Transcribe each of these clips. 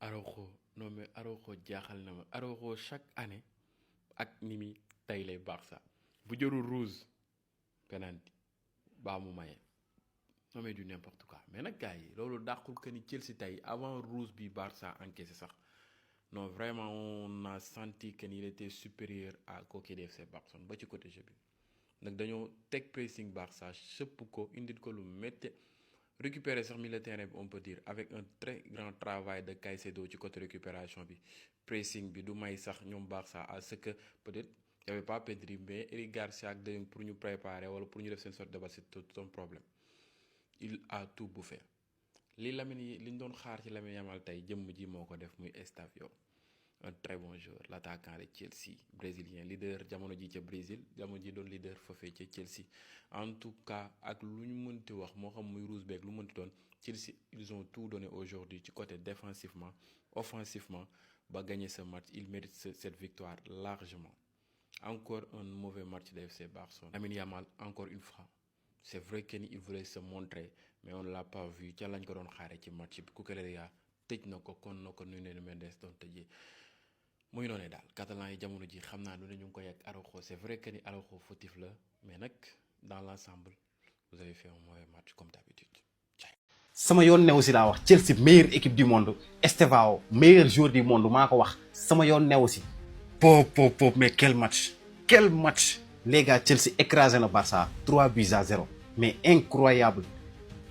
Araujo non mais Araujo jaaxal na ma Araujo chaque année ak ni mi tey lay Barça bu jërul rouge penalty baa mu maye non mais du n'importe quoi mais nag gars yi loolu dàqul que ni Chelsea tey avant rouge bi Barça encaissé sax non vraiment on a senti que il était supérieur à kooku di FC Barcelone ba ci côté jeu bi nag dañoo teg pressing Barça sëpp ko indil ko lu métti récupérer sax milieu terrain bi on peut dire avec un très grand travail de Caicedo ci côté récupération bi pressing bi du may sax ñoom Barça à ce que peut-être y avait pas Pedri mais Eric Garcia ak de pour ñu préparer wala pour ñu def seen sorte de base c'est tout un problème il a tout bouffé li ñu doon xaar ci Lamine Yamal tey jëmm ji moo ko def muy Eustáquio un très bon joueur l'attaquant de Chelsea brésilien leader jamono ji ca Brésil jamono ji doon leader foofee ca Chelsea en tout cas ak lu ñu mënti wax moo xam muy rouge beeg lu mënti doon Chelsea ils ont tout donné aujourd'hui ci côté défensivement offensivement ba gagner ce match il mérite cette victoire largement encore un mauvais match de FC Barcelone. Lamine Yamal encore une fois c'est vrai que ni il voulait se montrer mais on l'a pas vu ca lañ ko doon xaare ci match bi Cucurella tëj na ko kon na ko Nuno Mendes doon tëjee muy noonu daal catalan yi jamono ji xam naa lu ne ñu ngi ko yegg Araujo c'est vrai que ni Araujo fautif la mais nag dans l'ensemble vous avez fait un mauvais match comme d'habitude. sama yoon new si laa wax Chelsea meilleure équipe du monde Estevao meilleur joueur du monde maa ko wax sama yoon new si pop mais quel match les gars Chelsea écrasé na Barça 3-0 mais incroyable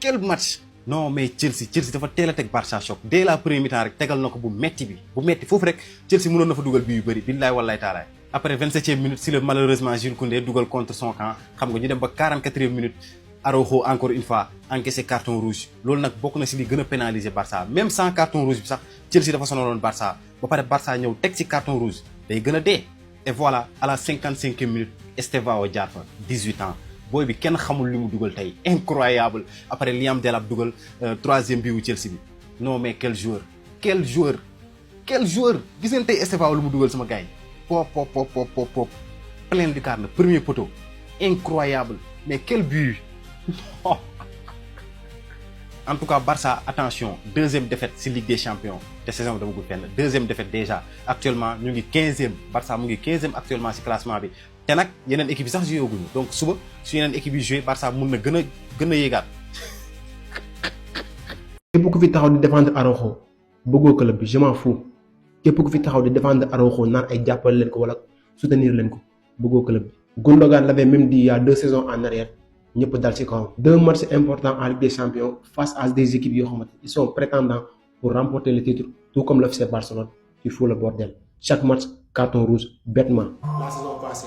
quel match. non mais Chelsea dafa teel a teg Barça choc dès la première mi-temps rek tegal na ko bu metti foofu rek Chelsea mënoon na fa dugal bi yu bëri billaay wallaay taalaay après 27e minute si le malheureusement Jules Koundé dugal contre son camp xam nga ñu dem ba 44e minute Araujo encore une fois encaissé carton rouge loolu nag bokk na si li gën a pénaliser Barça même sans carton rouge bi sax Chelsea dafa sonaloon Barça ba pare Barça ñëw teg si carton rouge day gën a dee et voilà à la 55e minute Estevao jaar fa 18 ans booy bi kenn xamul li mu dugal tey incroyable après Liam Delap dugal 3e bi wu Chelsea bi non mais quel joueur gis ngeen tey Estevao lu mu dugal sama gars yi pop plein du carnet premier poteau incroyable mais quel but en tout cas Barça attention 2e défaite ci Ligue des Champions te saison bi dama gudd fenn 2e défaite déjà actuellement ñu ngi 15e Barça mu ngi 15e actuellement ci classement bi te nag yeneen équipe yi sax joué guñu donc suba su yeneen équipe yi joué Barça mun na gën a yéegaat. képp ku fi taxaw di défendre Araujo bëggoo club bi je m'en fous képp ku fi taxaw di défendre Araujo naan ay jàppale leen ko wala soutenir leen ko bëggoo club bi. Gundogan l'avait même dit il y a 2 saisons en arrière ñëpp dal ci kawam. 2 matchs importants en Ligue des Champions face à des équipes yoo xamante ils sont prétendants pour remporter le titre tout comme le FC Barcelone il faut le bordel chaque match carton rouge bêtement. La saison passée.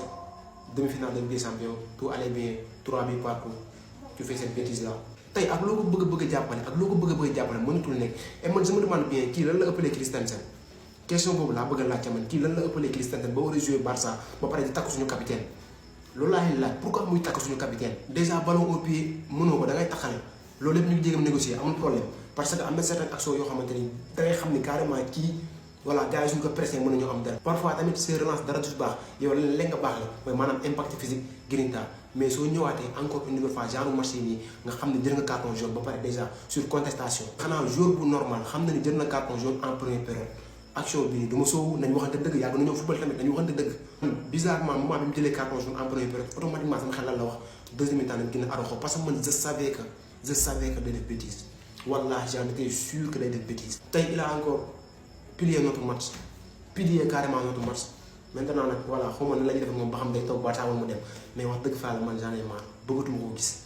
Demi-finale de Ligue des Champions tout allait bien 3 buts partout tu fais cette bêtise là tey ak loo ko bëgg a jàppale ak loo ko bëgg a jàppale mënatul nekk et man je me demande bien kii lan la ëppalee Christensen question boobu laa bëgg a laajte man kii lan la ëppalee Christensen ba war a jouer Barça ba pare di takk suñu capitaine loolu laa leen laaj pourquoi muy takk suñu capitaine déjà ballon au pied mënoo ko da ngay taxale loolu lépp ñu ngi jéegam négocier amul problème parce que am na certaines actions yoo xamante ni da ngay xam ni carrément kii voilà gars yi suñu ko pressé mën nañoo am dara parfois tamit ces relance dara du baax yow leen nga baax la mooy maanaam impact physique grinta mais soo ñëwaatee encore une nouvelle fois genre match yi nii nga xam ne jël nga carton jaune ba pare déjà sur contestation xanaa joueur bu normal xam na ni jël na carton jaune en première période action bi nii du ma soowu nañ waxante dëgg yàgg nañoo football tamit nañu waxante dëgg bizarrement moment bi mu jëlee carton jaune en première période automatiquement sama xel lan la wax deuxième mi-temps nañ gën a Araujo parce que man je savais que day def bêtise wallahi j'en étais sûr que day def bêtise tey il a encore pilier notre match pilier carrément notre match maintenant nag voilà xaw ma ne la ñuy def moom ba xam day toog ba taawal mu dem mais wax dëgg fa la man j'en ai marre bëggatuma koo gis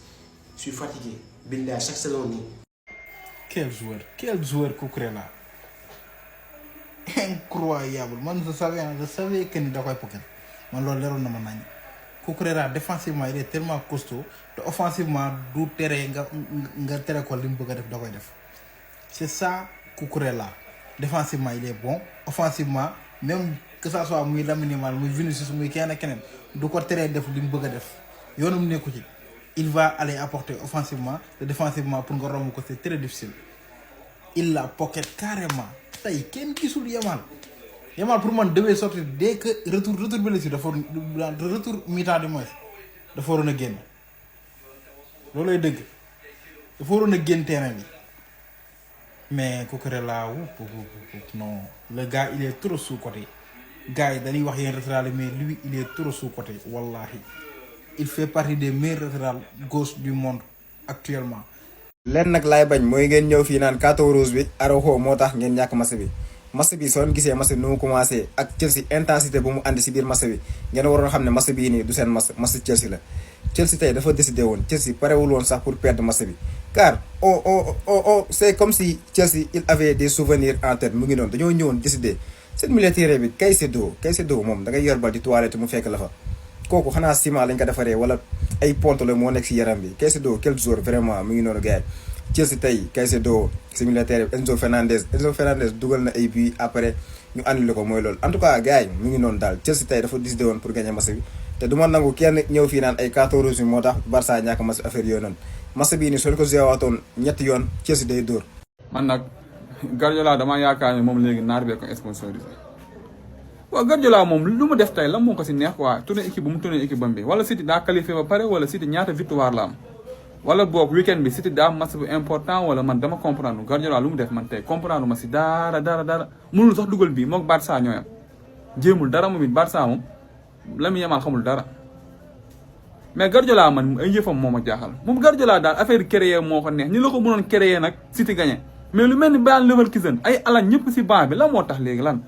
je suis fatigué billaay chaque saison nii. quel joueur Cucurella incroyable man je savais que ni da koy pocket man loolu leeroon na ma nañ Cucurella défensivement il est tellement costaud te offensivement du tere nga tere ko li mu bëgg a def da koy def c'est ça Cucurella. Défensivement il est bon offensivement même que ça soit muy Lamine Yamal muy Vinicius muy keneen du ko teree def li mu bëgg a def yoonum nekku ci il va aller apporter offensivement et défensivement pour nga romb ko c'est très difficile il la pocket carrément tey kenn gisul Yamal pour man devait sortir dès que retour blessure dafa retour mi-temps du moins dafa waroon a génn loolooy dëgg dafa waroon a génn terrain bi mais Cucurella non le gars il est trop sous-coté gars yi dañuy wax yéen latéral mais lui il est trop sous-coté wallahi il fait partie des meilleurs latérales gauche du monde actuellement. leen nag laay bañ mooy ngeen ñëw fii naan carton rouge bi Araujo moo tax ngeen ñàkk match bi soo gisee match bi nu mu commencé ak Chelsea intensité bu mu àndi si biir match bi ngeen waroon xam ne match bii nii du seen match Chelsea la. Chelsea tey dafa décidé woon Chelsea parewul woon sax pour perdre match bi car c'est comme si Chelsea il avait des souvenirs en tête mu ngi noonu dañoo ñëwoon décidé seen milieu terrain bi Caicedo moom da ngay yor bal di toilette mu fekk la fa. kooku xanaa ciment lañ ko defaree wala ay ponte la moo nekk si yaram bi Caicedo quel joueur vraiment mu ngi noonu gars yi Chelsea tey Caicedo si militaire Enzo Fernandez dugal na ay buts après ñu annulé ko mooy loolu en tout cas gars yi mu ngi noonu daal Chelsea tey dafa décidé woon pour gagner match bi te du ma nangu kenn ñëw fii naan ay carton rouge bi moo tax Barça ñàkk match affaire yooyu noonu match bii nii soo ko joué waatoon ñetti yoon Chelsea day dóor. man nag Guardiola damaa yaakaar ne moom léegi naar bee ko sponsorisé waaw Guardiola moom lu mu def tey lan moo ko si neex quoi tourné équipe bu mu tourné équipe bam bi wala City daa qualifié ba pare wala City ñaata victoire la am wala boog weekend bi City daa match bu important wala man dama comprendre Guardiola lu mu def man tey comprendre ma si dara mënul sax dugal bii mook Barça ñooyam jéemul dara moom it Barça moom la mu yemal xamul dara mais Guardiola man ay yëfam moo ma jaaxal moom Guardiola daal affaire créer moo ko neex ñu la ko mënoon créer nag City gagné mais lu mel ni Bayer Leverkusen ay alan ñëpp si banc bi lan moo tax léegi lan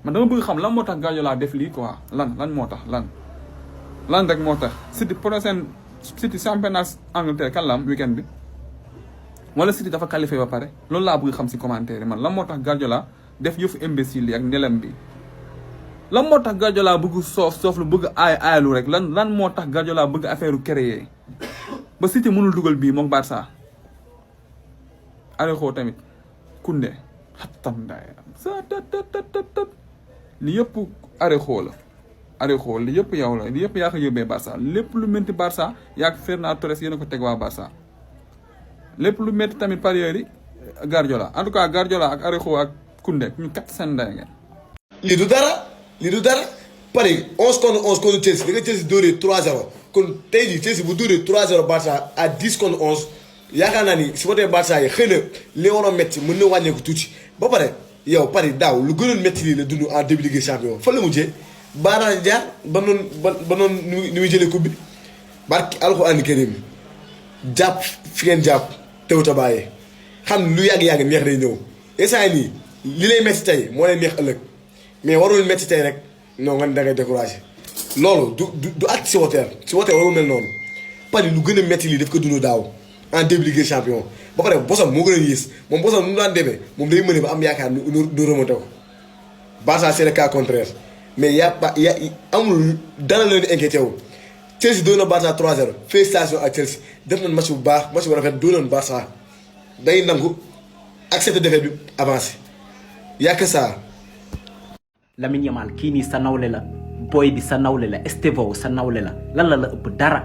man dama bëgg xam lan moo tax Guardiola def lii quoi lan moo tax lan rek moo tax City championnat Angleterre kan la am weekend bi wala City dafa qualifié ba pare loolu laa bëgg xam si commentaire yi man lan moo tax Guardiola def yëfu imbécile yi ak nelem bi lan moo tax Guardiola bëgg soof lu bëgg aayalu rek lan moo tax Guardiola bëgg affaire créer ba City mënul dugal bii moom Barça Araujo tamit Koundé xattandaay li yëpp Araujo li yëpp yow la li yëpp yaa ko yóbbee Barça lépp lu métti Barça yaa ko Fernando Torres yéen a ko teg waa Barça lépp lu métti tamit parieur yi Guardiola en tout cas Guardiola ak Araujo ak Koundé ñu kat seen ndey ngeen. lii du dara Paris 11 contre Chelsea da nga Chelsea dóoree 3-0 kon tey jii Chelsea bu dóoree 3-0 Barça à 10 contre 11 yaakaar naa ni supporter Barça yi xëy na li waroon métti mën na wàññeeku tuuti ba pare yow Paris daaw lu gënoon métti lii la dund en début de Ligue des Champions fan la mujjee baaraan jaar ba noonu ni muy jëlee coupe bi barki alxuraan karim jàpp fi ngeen jàpp teewut a bàyyee xam ne lu yàgg-yàgg neex day ñëw instant nii li lay métti tey moo lay neex ëllëg mais warul métti tey rek non nga da ngay découragé loolu du acte si woteer warul mel noonu Paris lu gën a métti lii daf ko dund daaw en début Ligue des Champions ba pare bosam moo gën a yées moom bosam nu mu daan demee moom day mëne ba am yaakaar nu remonté ko Barça c'est le cas contraire mais amul dara leen di inquiété wu Chelsea doon na Barça 3-0 félicitations ak Chelsea def nañ match bu baax match bu rafet doonoon Barça day nangu accepté défaite bi avancé y'a que ça. Lamine Yamal kii nii sa nawle la boy bi sa nawle la Estevao sa nawle la lan la ëpp dara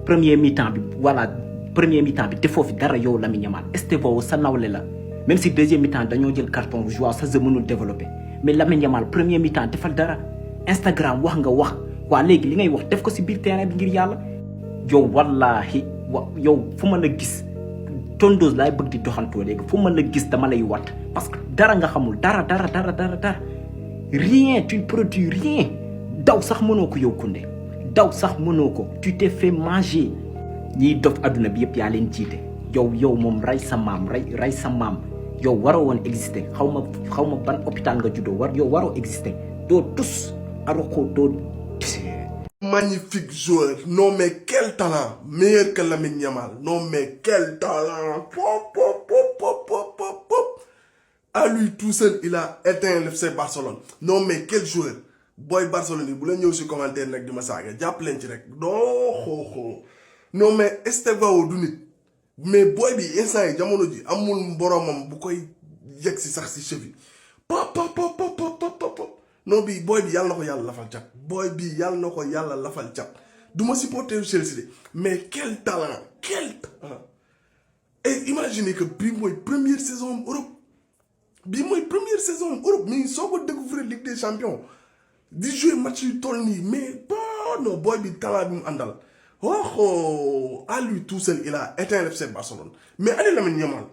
premier mi-temps bi defoo fi dara yow Lamine Yamal Estevao sa nawle la même si deuxième mi-temps dañoo jël carton rouge waaw sa jeu mënul développé mais Lamine Yamal premier mi-temps defal dara Instagram wax nga wax waa léegi li ngay wax def ko si biir terrain bi ngir yàlla yow wallaahi yow fu ma la gis tondos laay bëgg di doxantoo léegi fu ma la gis dama lay wat parce que dara nga xamul dara rien tu produis rien daw sax mënoo ko yow Koundé daw sax mënoo ko tu t'es fait manger ñiy dof adduna bi yëpp yaa leen jiite yow moom rey sa maam yow waroo woon exister xaw ma ban hôpital nga juddoo yow waroo exister doo tus Araujo doo. Magnifique joueur. Non mais quel talent. Meilleur que Lamine Yamal. Non mais quel talent. À lui tout seul, il a éteint le FC Barcelone. Non mais quel joueur. Boy Barcelone, vous voulez nous commentaire avec du massacre. J'appelle direct. Non mais Estevao du nit. Mais boy bi instant yi jamono ji amul boromam bu koy yegg si sax si cheville. Non bi boy bi yàlla na ko yàlla lafal cat boy bi yàlla na ko yàlla lafal cat du ma supporter Chelsea de mais quel talent et imaginez que bii mooy première saison Europe mi ngi soo ko découvrir Ligue des Champions di jouer match yu toll nii mais non boy bi talent bi mu àndal à lui tout seul il a éteint le FC Barcelone mais allez Lamine Yamal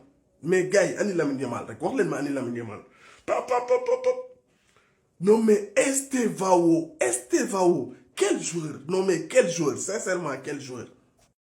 mais gars yi ani Lamine Yamal rek wax leen ma ani Lamine Yamal pop. Non mais Estevao, quel joueur. Non mais quel joueur, sincèrement quel joueur.